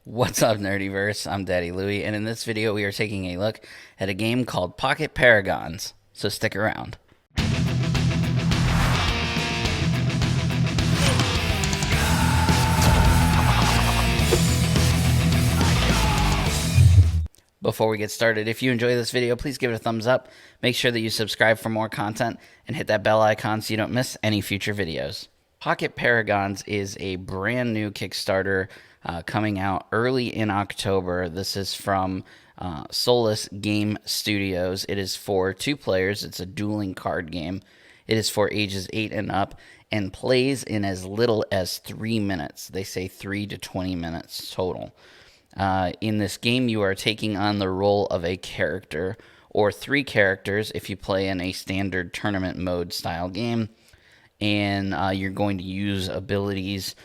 What's up, Nerdyverse? I'm Daddy Louie, and in this video we are taking a look at a game called Pocket Paragons, so stick around. Before we get started, if you enjoy this video, please give it a thumbs up, make sure that you subscribe for more content, and hit that bell icon so you don't miss any future videos. Pocket Paragons is a brand new Kickstarter coming out early in October. This is from Solus Game Studios. It is for 2 players. It's a dueling card game. It is for ages 8 and up and plays in as little as 3 minutes. They say 3 to 20 minutes total. In this game, you are taking on the role of a character or 3 characters if you play in a standard tournament mode style game. And you're going to use abilities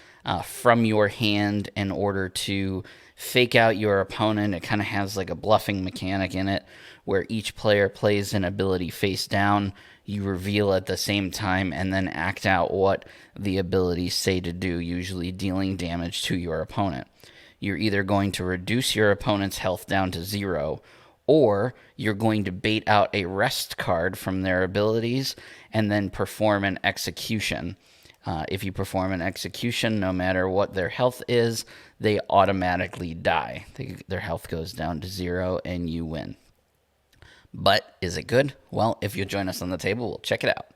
from your hand in order to fake out your opponent. It kind of has like a bluffing mechanic in it where each player plays an ability face down. You reveal at the same time and then act out what the abilities say to do, usually dealing damage to your opponent. You're either going to reduce your opponent's health down to 0, or you're going to bait out a rest card from their abilities and then perform an execution. If you perform an execution, no matter what their health is, they automatically die. Their health goes down to 0 and you win. But is it good? Well, if you'll join us on the table, we'll check it out.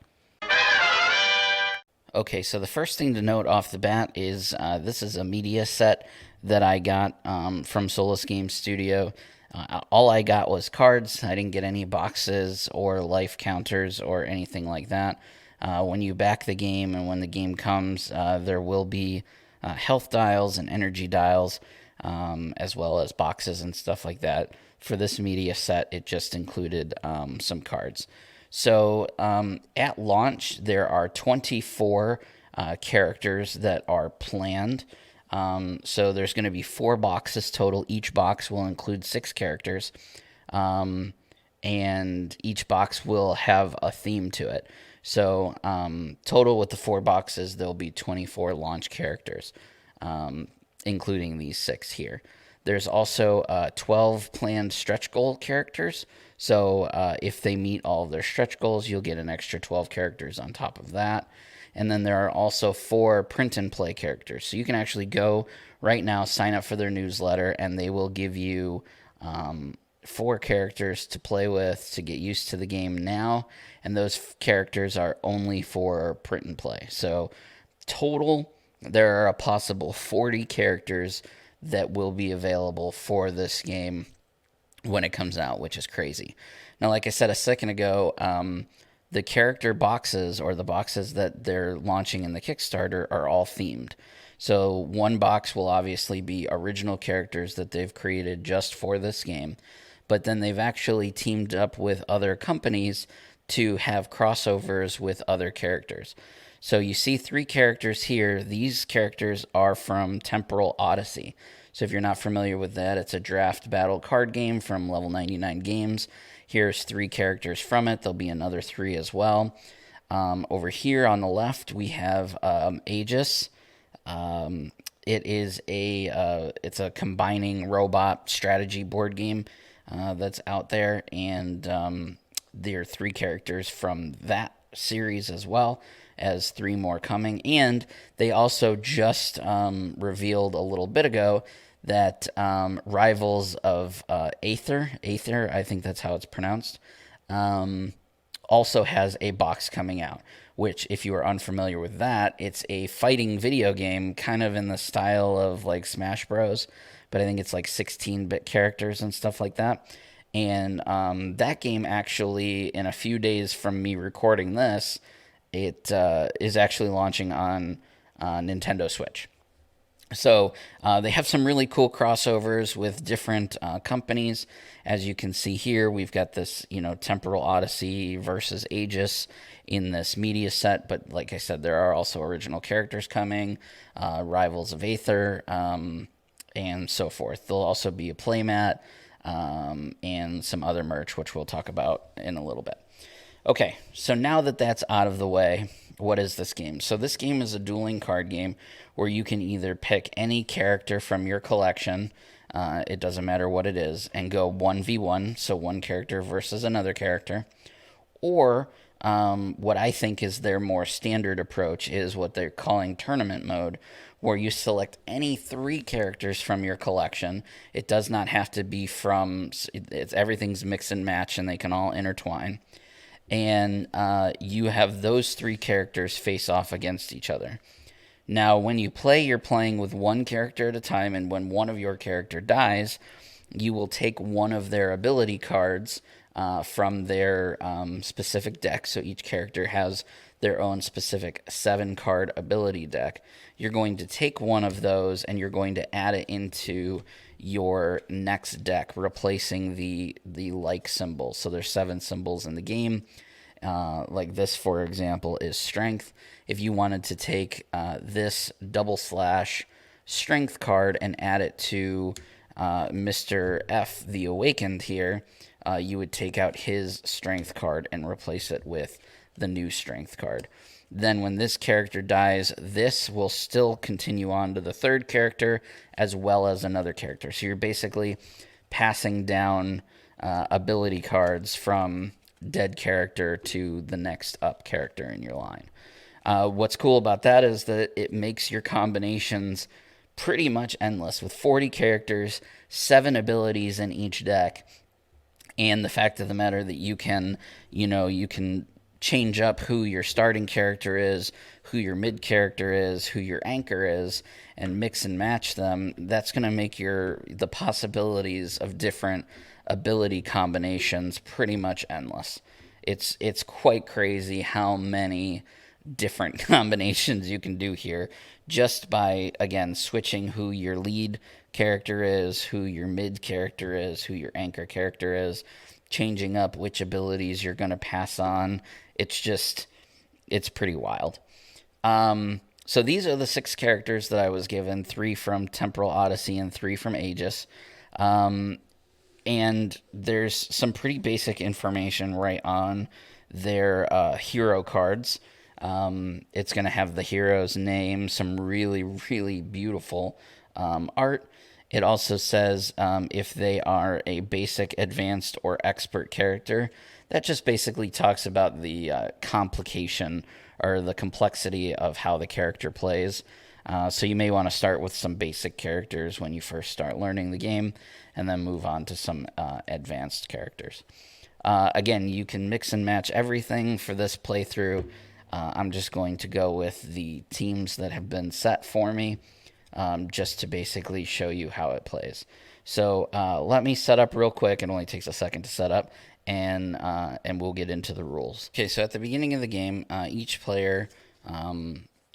Okay, so the first thing to note off the bat is this is a media set that I got from Solus Game Studio. All I got was cards. I didn't get any boxes or life counters or anything like that. When you back the game and when the game comes, there will be health dials and energy dials, as well as boxes and stuff like that. For this media set, it just included some cards. So at launch, there are 24 characters that are planned. So there's going to be 4 boxes total. Each box will include 6 characters, and each box will have a theme to it. So total with the 4 boxes, there'll be 24 launch characters, including these 6 here. There's also 12 planned stretch goal characters. So if they meet all of their stretch goals, you'll get an extra 12 characters on top of that. And then there are also 4 print and play characters. So you can actually go right now, sign up for their newsletter, and they will give you 4 characters to play with to get used to the game now. And those characters are only for print and play. So total, there are a possible 40 characters that will be available for this game when it comes out, which is crazy. Now, like I said a second ago, the character boxes, or the boxes that they're launching in the Kickstarter, are all themed. So one box will obviously be original characters that they've created just for this game, but then they've actually teamed up with other companies to have crossovers with other characters. So you see 3 characters here. These characters are from Temporal Odyssey. So if you're not familiar with that, it's a draft battle card game from Level 99 Games. Here's 3 characters from it. There'll be another 3 as well. Over here on the left, we have a.e.g.i.s. It's a combining robot strategy board game that's out there, and there are 3 characters from that series as well, as 3 more coming. And they also just revealed a little bit ago that Rivals of Aether, I think that's how it's pronounced, also has a box coming out, which, if you are unfamiliar with that, it's a fighting video game kind of in the style of like Smash Bros, but I think it's like 16-bit characters and stuff like that. And that game actually, in a few days from me recording this, it is actually launching on Nintendo Switch. So they have some really cool crossovers with different companies. As you can see here, we've got this, Temporal Odyssey versus a.e.g.i.s in this media set. But like I said, there are also original characters coming, Rivals of Aether, and so forth. There'll also be a playmat and some other merch, which we'll talk about in a little bit. Okay, so now that that's out of the way, what is this game? So this game is a dueling card game where you can either pick any character from your collection, it doesn't matter what it is, and go 1v1, so one character versus another character, or what I think is their more standard approach is what they're calling tournament mode, where you select any three characters from your collection. It does not have to be from, everything's mix and match and they can all intertwine. And you have those three characters face off against each other. Now, when you play, you're playing with one character at a time, and when one of your character dies, you will take one of their ability cards from their specific deck. So each character has their own specific 7-card ability deck. You're going to take one of those and you're going to add it into your next deck, replacing the like symbol. So there's 7 symbols in the game. Like this, for example, is strength. If you wanted to take this double slash strength card and add it to Mr. F, the Awakened here, you would take out his strength card and replace it with the new strength card. Then when this character dies, this will still continue on to the third character as well as another character. So you're basically passing down ability cards from dead character to the next up character in your line. What's cool about that is that it makes your combinations pretty much endless with 40 characters, 7 abilities in each deck, and the fact of the matter that you can change up who your starting character is, who your mid character is, who your anchor is, and mix and match them. That's going to make the possibilities of different ability combinations pretty much endless. It's quite crazy how many different combinations you can do here just by, again, switching who your lead character is, who your mid character is, who your anchor character is, changing up which abilities you're going to pass on. It's pretty wild. So these are the 6 characters that I was given, 3 from Temporal Odyssey and 3 from a.e.g.i.s. And there's some pretty basic information right on their hero cards. It's going to have the hero's name, some really, really beautiful art. It also says if they are a basic, advanced, or expert character. That just basically talks about the complication or the complexity of how the character plays. So you may want to start with some basic characters when you first start learning the game, and then move on to some advanced characters. Again, you can mix and match everything for this playthrough. I'm just going to go with the teams that have been set for me, just to basically show you how it plays. So let me set up real quick. It only takes a second to set up, and we'll get into the rules. Okay, so at the beginning of the game, each player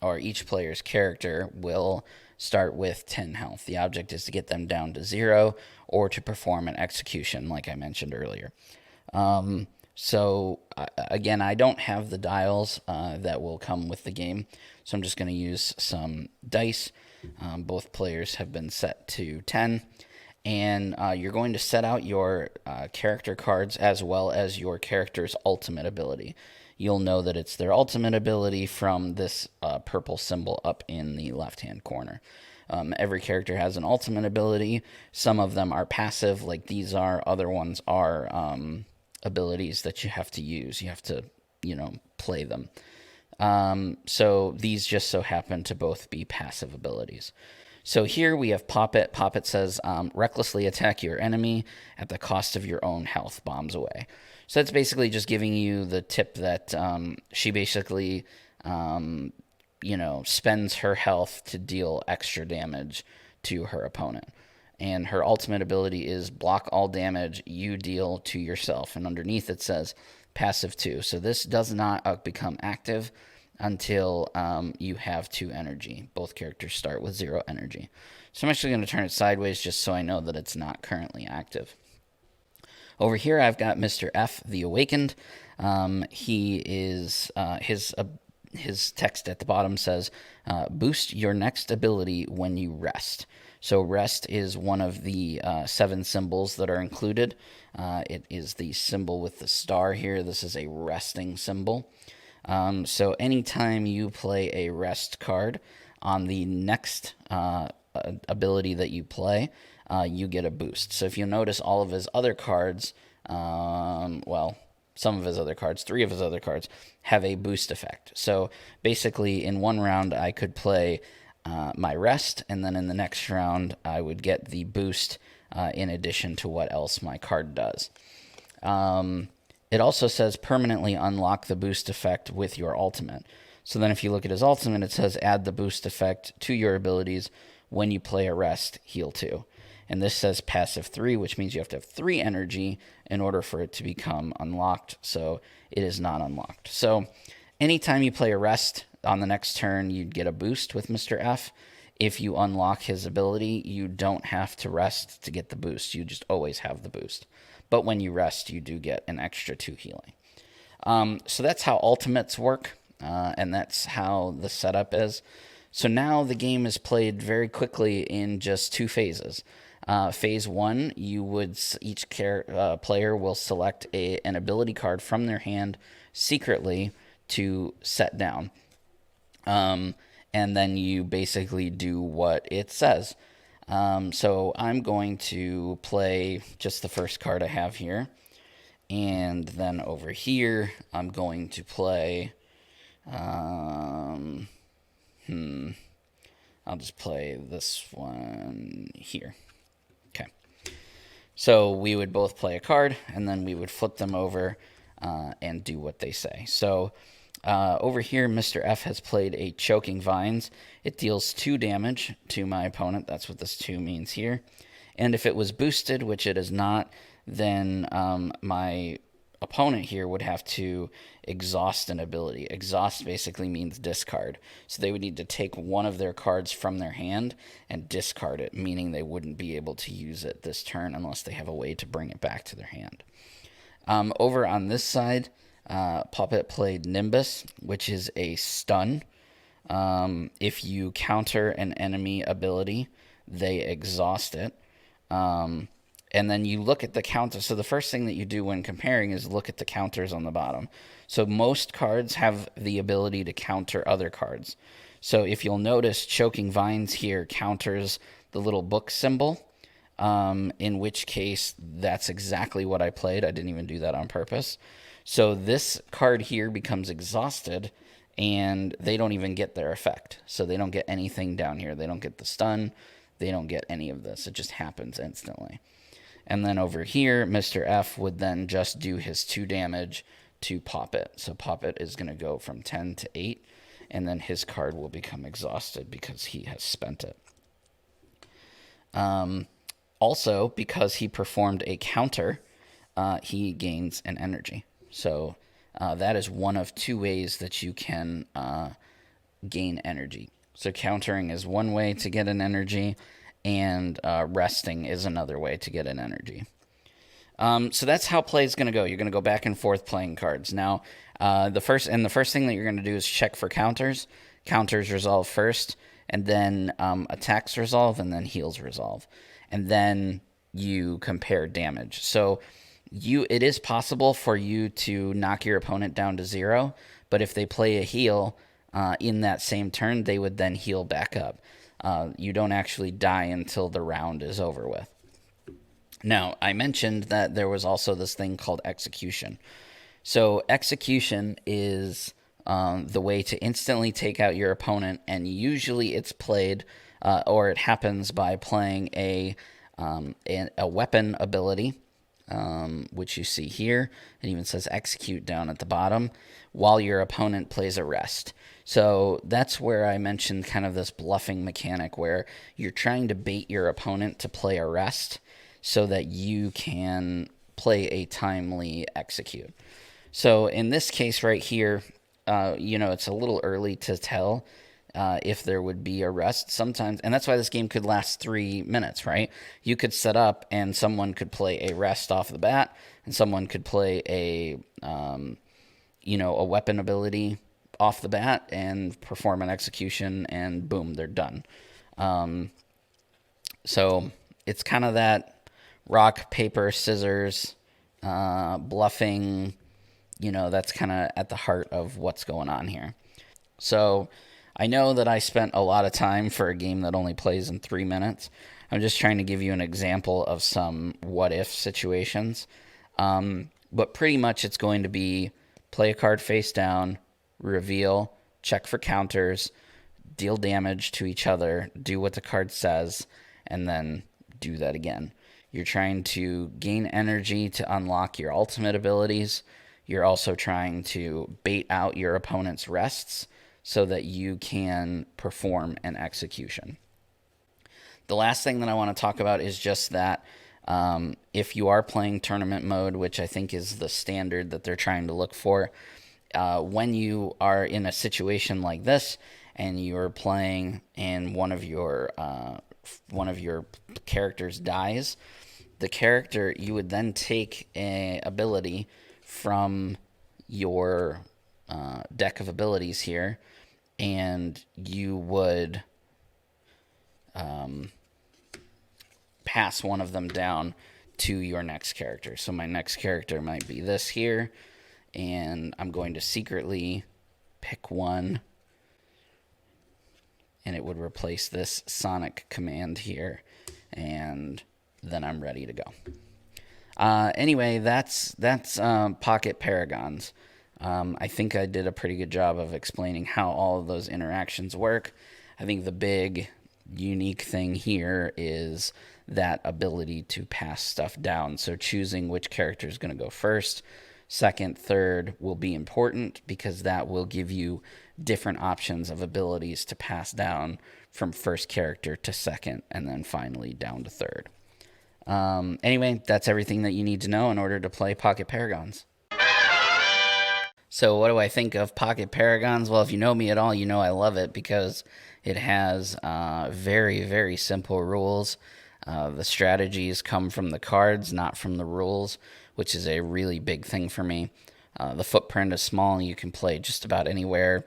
or each player's character will start with 10 health. The object is to get them down to 0 or to perform an execution, like I mentioned earlier. So again, I don't have the dials that will come with the game, so I'm just going to use some dice. Both players have been set to 10, and you're going to set out your character cards as well as your character's ultimate ability. You'll know that it's their ultimate ability from this purple symbol up in the left-hand corner. Every character has an ultimate ability. Some of them are passive, like these are. Other ones are abilities that you have to use. You have to, play them. So these just so happen to both be passive abilities. So here we have Pop It. Pop It says, recklessly attack your enemy at the cost of your own health, bombs away. So that's basically just giving you the tip that she basically, spends her health to deal extra damage to her opponent. And her ultimate ability is block all damage you deal to yourself. And underneath it says passive 2. So this does not become active until you have 2 energy. Both characters start with 0 energy. So I'm actually going to turn it sideways just so I know that it's not currently active. Over here I've got Mr. F, the Awakened. He is his text at the bottom says, boost your next ability when you rest. So rest is one of the 7 symbols that are included. It is the symbol with the star here. This is a resting symbol. So anytime you play a rest card on the next ability that you play, you get a boost. So if you notice, all of his other cards, well, some of his other cards, 3 of his other cards, have a boost effect. So basically, in one round, I could play my rest, and then in the next round, I would get the boost in addition to what else my card does. It also says permanently unlock the boost effect with your ultimate. So then if you look at his ultimate, it says add the boost effect to your abilities when you play a rest, heal 2. And this says passive 3, which means you have to have 3 energy in order for it to become unlocked. So it is not unlocked. So anytime you play a rest on the next turn, you'd get a boost with Mr. F. If you unlock his ability, you don't have to rest to get the boost. You just always have the boost. But when you rest, you do get an extra 2 healing. So that's how ultimates work, and that's how the setup is. So now the game is played very quickly in just 2 phases. Phase 1, each player will select an ability card from their hand secretly to set down. And then you basically do what it says. So I'm going to play just the first card I have here. And then over here, I'm going to play... I'll just play this one here. Okay. So we would both play a card, and then we would flip them over and do what they say. So over here, Mr. F has played a Choking Vines. It deals 2 damage to my opponent. That's what this 2 means here. And if it was boosted, which it is not, then my opponent here would have to exhaust an ability. Exhaust basically means discard. So they would need to take one of their cards from their hand and discard it, meaning they wouldn't be able to use it this turn unless they have a way to bring it back to their hand. Over on this side, Puppet played Nimbus, which is a stun. If you counter an enemy ability, they exhaust it. And then you look at the counter. So the first thing that you do when comparing is look at the counters on the bottom. So most cards have the ability to counter other cards. So if you'll notice, Choking Vines here counters the little book symbol, in which case that's exactly what I played. I didn't even do that on purpose. So this card here becomes exhausted, and they don't even get their effect. So they don't get anything down here. They don't get the stun. They don't get any of this. It just happens instantly. And then over here, Mr. F would then just do his 2 damage to Poppet. So Poppet is going to go from 10 to 8, and then his card will become exhausted because he has spent it. Also, because he performed a counter, he gains an energy. So that is one of 2 ways that you can gain energy. So countering is one way to get an energy, and resting is another way to get an energy. So that's how play is going to go. You're going to go back and forth playing cards. Now, the first thing that you're going to do is check for counters. Counters resolve first, and then attacks resolve, and then heals resolve. And then you compare damage. So it is possible for you to knock your opponent down to 0, but if they play a heal in that same turn, they would then heal back up. You don't actually die until the round is over with. Now, I mentioned that there was also this thing called execution. So execution is the way to instantly take out your opponent, and usually it's played, or it happens by playing a weapon ability, which you see here. It even says execute down at the bottom, while your opponent plays a rest. So that's where I mentioned kind of this bluffing mechanic where you're trying to bait your opponent to play a rest so that you can play a timely execute. So in this case right here, it's a little early to tell if there would be a rest sometimes. And that's why this game could last 3 minutes, right? You could set up and someone could play a rest off the bat, and someone could play a weapon ability off the bat and perform an execution, and boom, they're done. So it's kind of that rock, paper, scissors, bluffing. That's kind of at the heart of what's going on here. So I know that I spent a lot of time for a game that only plays in 3 minutes. I'm just trying to give you an example of some what if situations. But pretty much it's going to be play a card face down, reveal, check for counters, deal damage to each other, do what the card says, and then do that again. You're trying to gain energy to unlock your ultimate abilities. You're also trying to bait out your opponent's rests so that you can perform an execution. The last thing that I want to talk about is just that if you are playing tournament mode, which I think is the standard that they're trying to look for, when you are in a situation like this and you're playing and one of your characters dies, the character you would then take a ability from your deck of abilities here, and you would pass one of them down to your next character. So my next character might be this here, and I'm going to secretly pick one, and it would replace this Sonic command here, and then I'm ready to go. Anyway, that's Pocket Paragons. I think I did a pretty good job of explaining how all of those interactions work. I think the big unique thing here is that ability to pass stuff down. So choosing which character is going to go first, second, third will be important because that will give you different options of abilities to pass down from first character to second and then finally down to third. Anyway, that's everything that you need to know in order to play Pocket Paragons. So what do I think of Pocket Paragons? Well, if you know me at all, you know I love it because it has very, very simple rules. The strategies come from the cards, not from the rules, which is a really big thing for me. The footprint is small, and you can play just about anywhere.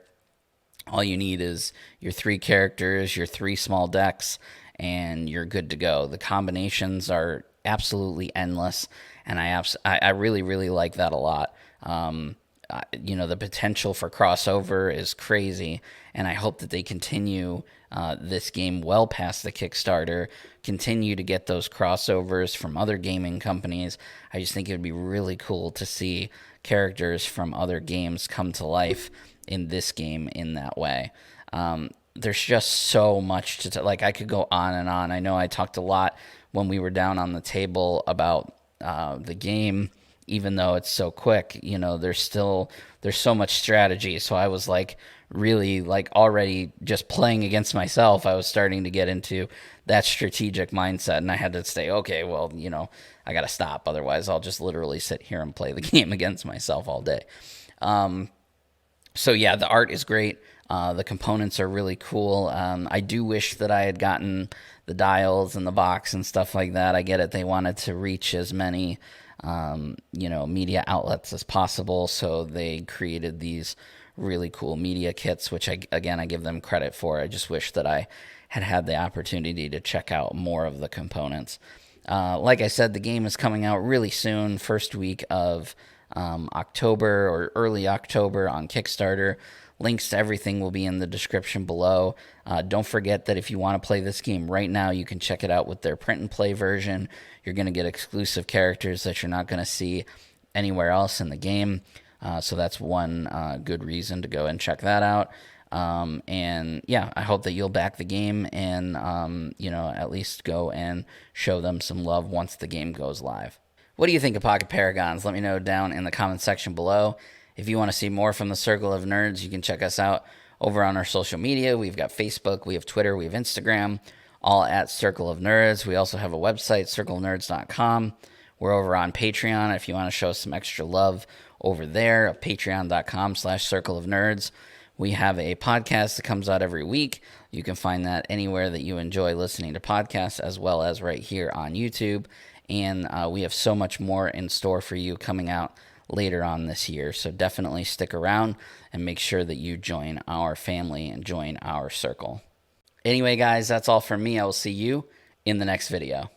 All you need is your 3 characters, your 3 small decks, and you're good to go. The combinations are absolutely endless, and I really, really like that a lot. The potential for crossover is crazy, and I hope that they continue this game well past the Kickstarter, continue to get those crossovers from other gaming companies. I just think it would be really cool to see characters from other games come to life in this game in that way. There's just so much to like. I could go on and on. I know I talked a lot when we were down on the table about the game, even though it's so quick. There's so much strategy. So I was like really like already just playing against myself. I was starting to get into that strategic mindset, and I had to say, okay, well, I got to stop. Otherwise, I'll just literally sit here and play the game against myself all day. So yeah, the art is great. The components are really cool. I do wish that I had gotten the dials and the box and stuff like that. I get it. They wanted to reach as many, media outlets as possible. So they created these really cool media kits, which I give them credit for. I just wish that I had the opportunity to check out more of the components. Like I said, the game is coming out really soon, first week of October or early October on Kickstarter. Links to everything will be in the description below. Don't forget that if you want to play this game right now, you can check it out with their print and play version. You're going to get exclusive characters that you're not going to see anywhere else in the game. So that's one good reason to go and check that out. And yeah, I hope that you'll back the game and, at least go and show them some love once the game goes live. What do you think of Pocket Paragons? Let me know down in the comment section below. If you want to see more from the Circle of Nerds, you can check us out over on our social media. We've got Facebook, we have Twitter, we have Instagram, all at Circle of Nerds. We also have a website, circleofnerds.com. We're over on Patreon if you want to show some extra love over there, patreon.com/Circle of Nerds. We have a podcast that comes out every week. You can find that anywhere that you enjoy listening to podcasts, as well as right here on YouTube. And we have so much more in store for you coming out later on this year. So definitely stick around and make sure that you join our family and join our circle. Anyway, guys, that's all from me. I will see you in the next video.